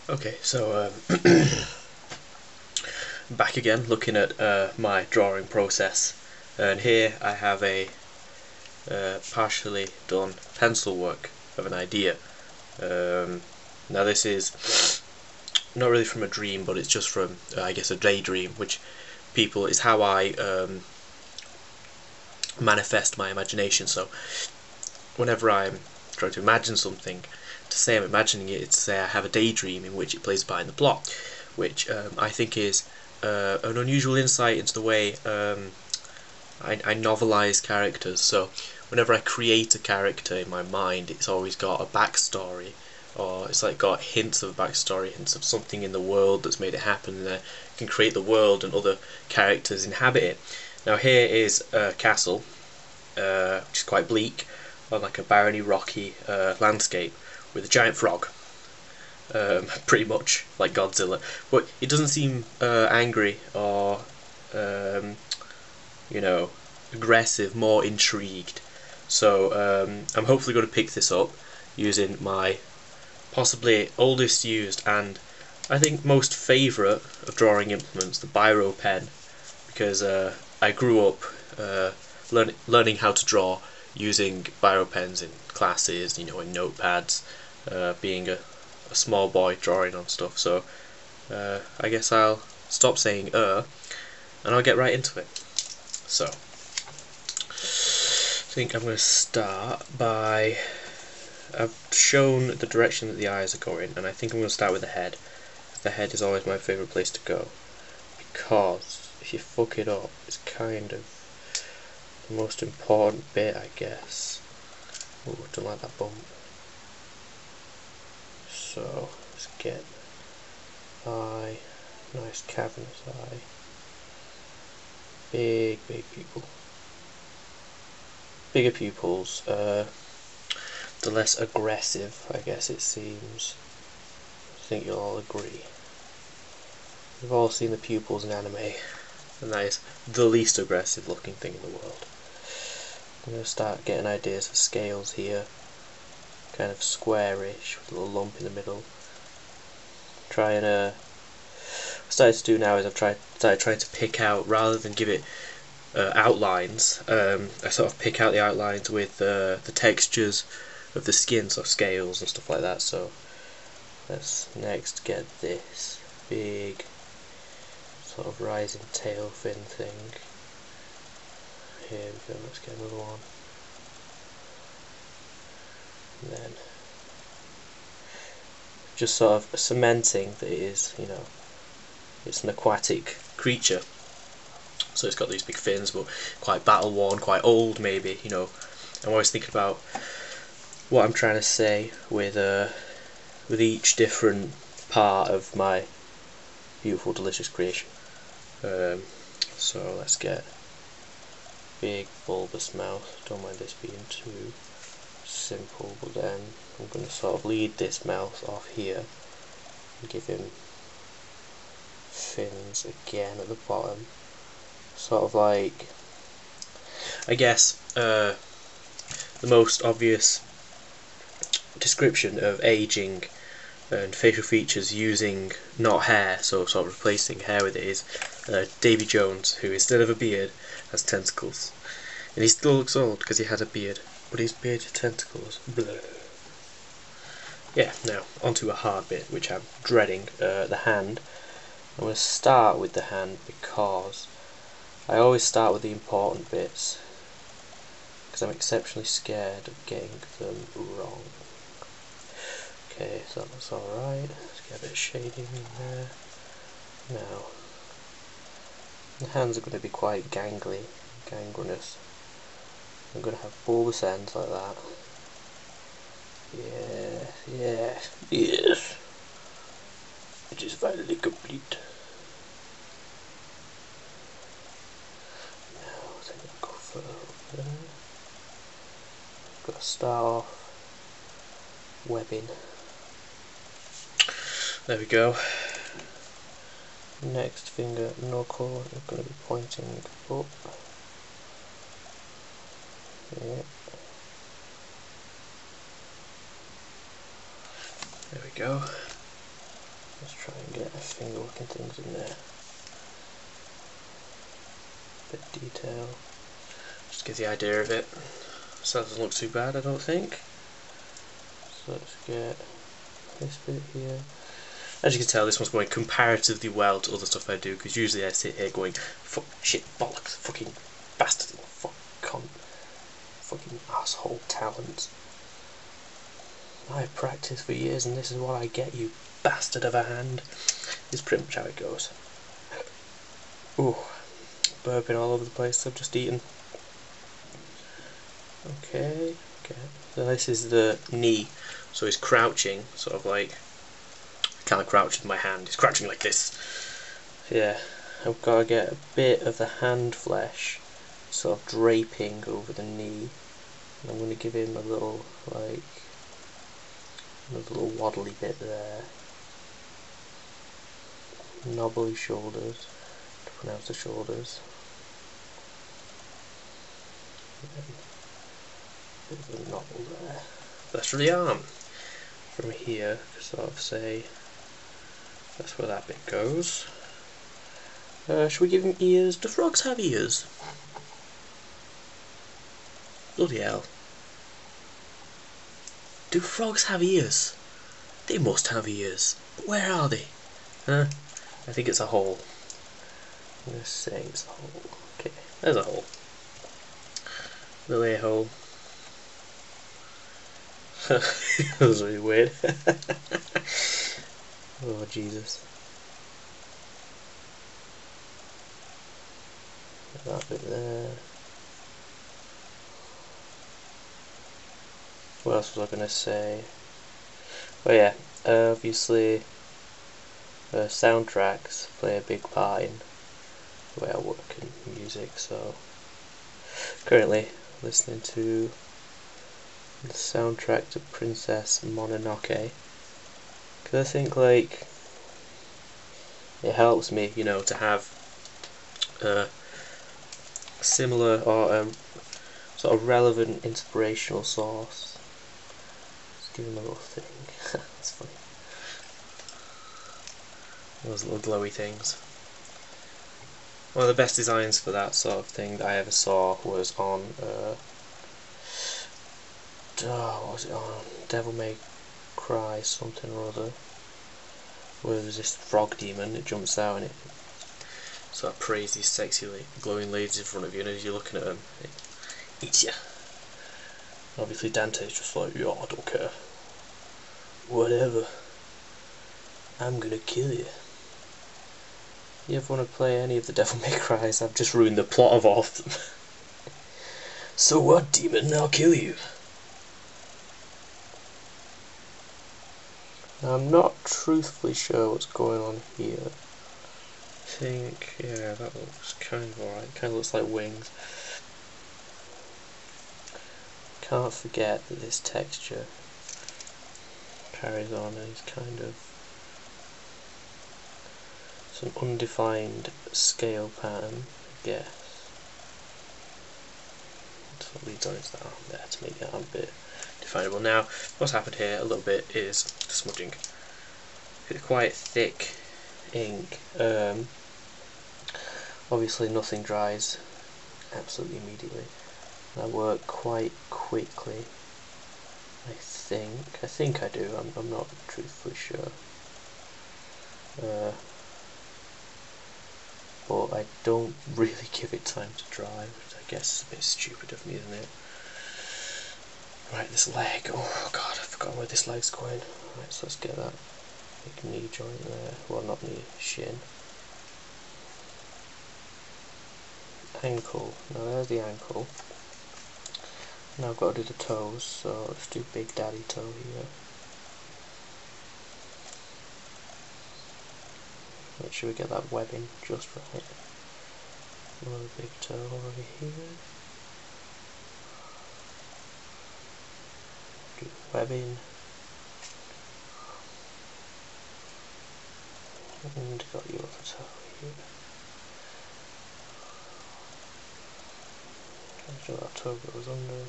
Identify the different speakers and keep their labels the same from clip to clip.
Speaker 1: Okay, so back again looking at my drawing process, and here I have a partially done pencil work of an idea. Now this is not really from a dream, but it's just from I guess a daydream, which people is how I manifest my imagination. So whenever I'm trying to imagine something, to say I'm imagining it, it's to say I have a daydream in which it plays behind the plot, which I think is an unusual insight into the way I novelise characters. So whenever I create a character in my mind, it's always got a backstory, or it's like got hints of a backstory, hints of something in the world that's made it happen, and I can create the world and other characters inhabit it. Now here is a castle, which is quite bleak, on like a barony, rocky landscape with a giant frog, pretty much like Godzilla, but it doesn't seem angry or you know, aggressive, more intrigued. So I'm hopefully going to pick this up using my possibly oldest used and I think most favourite of drawing implements, the biro pen, because I grew up learning how to draw using biro pens in classes, you know, in notepads, being a small boy drawing on stuff. So I guess I'll stop saying and I'll get right into it. So I think I'm going to start by, I've shown the direction that the eyes are going, and I think I'm going to start with the head. The head is always my favourite place to go, because if you fuck it up, it's kind of the most important bit, I guess. Ooh, don't like that bump. So let's get eye, nice cavernous eye, big pupil. Bigger pupils, the less aggressive, I guess it seems. I think you'll all agree. We've all seen the pupils in anime, and that is the least aggressive looking thing in the world. I'm going to start getting ideas for scales here, kind of squarish with a little lump in the middle. What I started to do now is I've started trying to pick out, rather than give it outlines, I sort of pick out the outlines with the textures of the skin, so scales and stuff like that. So let's next get this big sort of rising tail fin thing. Here we go, let's get another one. And then just sort of cementing that it is, you know, it's an aquatic creature. So it's got these big fins, but quite battle worn, quite old maybe, you know. I'm always thinking about what I'm trying to say with each different part of my beautiful, delicious creation. So let's get big bulbous mouth. Don't mind this being too simple, but then I'm going to sort of lead this mouth off here and give him fins again at the bottom. Sort of like, I guess, the most obvious description of aging and facial features using not hair, so sort of replacing hair with it, is Davy Jones, who instead of a beard has tentacles. And he still looks old because he had a beard, but his beard has tentacles. Blah. Yeah, now onto a hard bit, which I'm dreading, the hand. I'm going to start with the hand because I always start with the important bits, because I'm exceptionally scared of getting them wrong. Okay, so that's alright. Let's get a bit of shading in there. Now, the hands are going to be quite gangly, gangrenous. I'm going to have bulbous ends like that. Yes. It is finally complete. Got to start off webbing. There we go. Next finger knuckle, I'm going to be pointing up. Yeah. There we go. Let's try and get finger looking things in there. Bit of detail. Just get the idea of it. So that doesn't look too bad, I don't think. So let's get this bit here. As you can tell, this one's going comparatively well to other stuff I do, because usually I sit here going, fuck, shit, bollocks, fucking bastard, fuck, cunt, fucking asshole talent. I've practiced for years and this is what I get, you bastard of a hand. Is pretty much how it goes. Ooh, burping all over the place, I've just eaten. Okay. So this is the knee, so he's crouching, sort of like, kind of crouched with my hand, he's crouching like this. Yeah, I've got to get a bit of the hand flesh sort of draping over the knee, and I'm going to give him a little, like, another little waddly bit there. Knobbly shoulders, to pronounce the shoulders. Bit of a knobble there. That's for the arm. From here, sort of say, that's where that bit goes. Should we give him ears? Do frogs have ears? Bloody hell. Do frogs have ears? They must have ears. But where are they? Huh? I think it's a hole. I'm going to say it's a hole. Okay, there's a hole. Little a-hole. That was really weird. Oh, Jesus. That bit there. What else was I going to say? Oh yeah, obviously soundtracks play a big part in the way I work in music, so currently listening to the soundtrack to Princess Mononoke, because I think, like, it helps me, you know, to have a similar or sort of relevant inspirational source. Just give him a little thing. That's funny. Those little glowy things. One of the best designs for that sort of thing that I ever saw was on what was it on? Devil May Cry something or other, where there's this frog demon, it jumps out and it sort of prays these sexy glowing ladies in front of you, and as you're looking at them, it eats you. Obviously Dante's just like, yeah, I don't care. Whatever. I'm gonna kill you. You ever want to play any of the Devil May Cries? I've just ruined the plot of all of them. So what, demon? I'll kill you. Now, I'm not truthfully sure what's going on here. I think, yeah, that looks kind of alright. Kind of looks like wings. Can't forget that this texture carries on and is kind of some undefined scale pattern, I guess. So it leads on into the arm there to make the arm a bit definable. Now, what's happened here a little bit is smudging. It's quite thick ink. Obviously nothing dries absolutely immediately. I work quite quickly, I think I do, I'm not truthfully sure. But I don't really give it time to dry, which I guess is a bit stupid of me, isn't it? Right, this leg, oh god, I forgot where this leg's going. Right, so let's get that big knee joint there, well not knee, shin. Ankle, now there's the ankle. Now I've got to do the toes, so let's do Big Daddy toe here. Make sure we get that webbing just right. Another big toe over here. Do webbing. And got your other toe here. Make sure that toe goes under.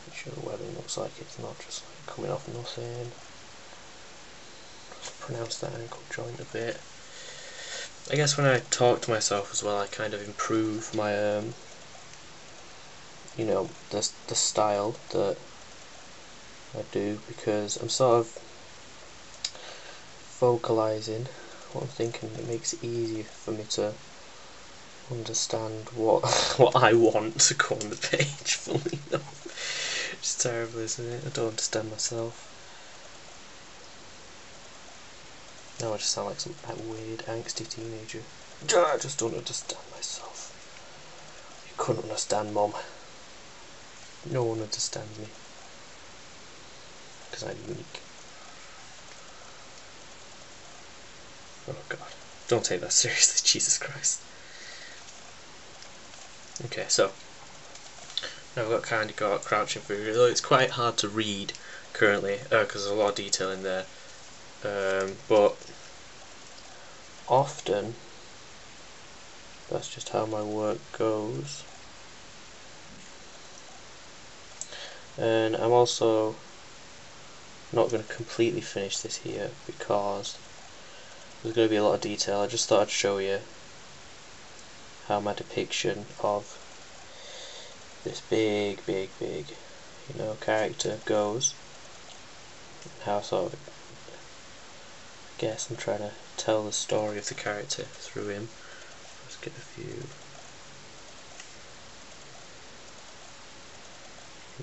Speaker 1: Make sure the webbing looks like it's not just like coming off nothing. pronounce that ankle joint a bit. I guess when I talk to myself as well, I kind of improve my you know, the style that I do, because I'm sort of vocalizing what I'm thinking. It makes it easier for me to understand what what I want to go on the page. Fully enough, it's terrible, isn't it? I don't understand myself. Now I just sound like some weird angsty teenager. I just don't understand myself. You couldn't understand, Mom. No one understands me, because I'm unique. Oh god, don't take that seriously, Jesus Christ. Okay, so now we've got crouching free. Although it's quite hard to read currently, because there's a lot of detail in there. But often that's just how my work goes. And I'm also not going to completely finish this here because there's going to be a lot of detail. I just thought I'd show you how my depiction of this big, you know, character goes, and how sort of, I guess I'm trying to tell the story of the character through him. Let's get a few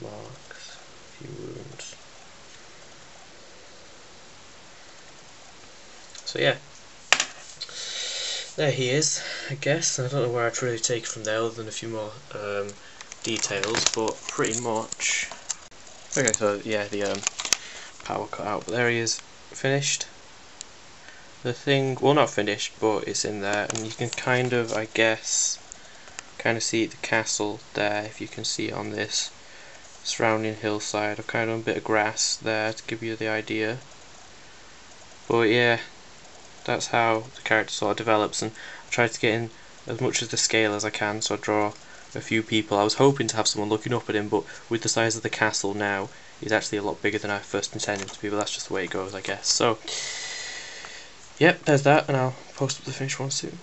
Speaker 1: marks, a few wounds. So yeah, there he is, I guess. I don't know where I'd really take it from there other than a few more details, but pretty much. Okay, so yeah, the power cut out, but there he is, finished. The thing, well, not finished, but it's in there, and you can kind of, I guess, see the castle there, if you can see it on this surrounding hillside. I've kind of done a bit of grass there to give you the idea. But yeah, that's how the character sort of develops, and I tried to get in as much of the scale as I can, so I draw a few people. I was hoping to have someone looking up at him, but with the size of the castle now, he's actually a lot bigger than I first intended to be, but that's just the way it goes, I guess. So, yep, there's that, and I'll post up the finished one soon.